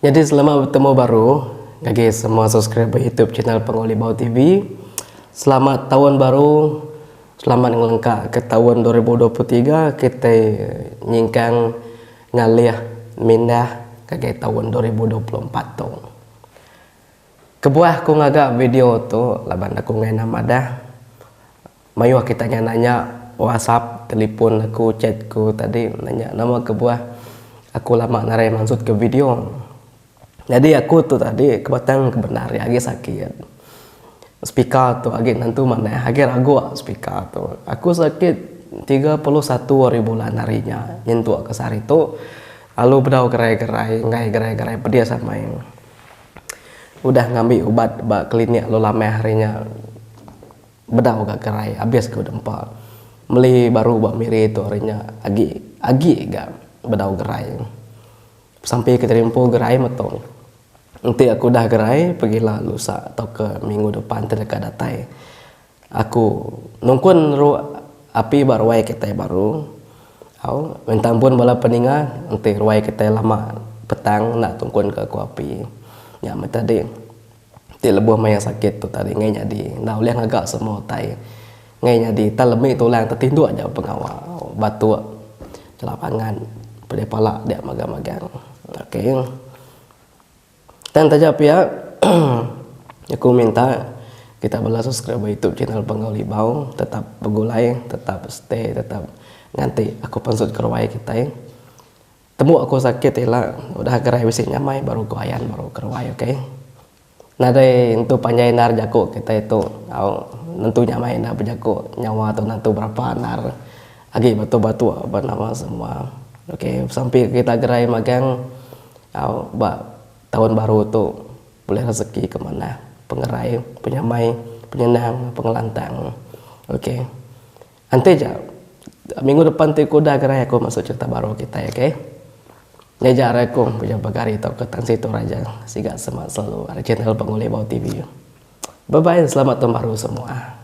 Jadi selamat bertemu baru bagi semua subscriber YouTube channel Pengoli Bau TV. Selamat tahun baru, selamat ngelengkap ke tahun 2023. Kita nyingkang ngalih mindah ke tahun 2024 tu. Kebuah aku ngagak video tu, laban aku ngai nama dah. Mayu kita nanya WhatsApp, telefon aku, chatku tadi nanya nama kebuah. Aku lama narai maksud ke video. Jadi aku tu tadi kebatang kebenar ya agi sakit. Speaker tu agi nantu mana agi ragu speaker tu. Aku sakit 31 hari bulan harinya. Nyentuh ke sari tu lalu bedau gerai-gerai, ngai gerai-gerai pedia sama yang udah ngambil obat bak klinik lo lama harinya bedau ke gerai habis ke dempa. Meli baru bak miri tu harinya agi gak bedau gerai. Sampai ke terimpo gerai metong. Nanti aku dah gerai pergilah lusa atau ke minggu depan terdekat datai. Aku nungkun api baru kita baru. Au minta ampun bala peninga nanti ruai kita lama petang nak tungkun ke aku api. Ya tadi ti lebuh maya sakit tu tadi ngai jadi nah uliang agak semua tai. Ngai jadi talemi tulang tertinduk aja pengawal batu celapangan pada pala dia magang-magang. Okey. Dan tajak pihak aku minta kita bela subscribe YouTube channel Pengoli Bau, tetap begulai, tetap stay, tetap nanti aku pensut kerwai kita. Temu aku sakit lah, udah gerai bisi nyamai baru goyan baru kerwai, oke. Nah dari untuk panjai nar jago kita itu, nentu nyamai nar berjago nyawa atau nentu berapa nar, agi batu-batu apa nama semua. Oke, sampai kita gerai magang, tahun baru tu boleh rezeki kemana, pengerai, penyamai, penyenang, pengelantang. Oke. Nanti aja minggu depan tu aku dah gerai aku masuk cerita baru kita ya, oke. Ngejar aku punya bagari atau ke situ raja. Siga semangat selalu ada channel Pengoli Bau TV. Bye bye, selamat tahun baru semua.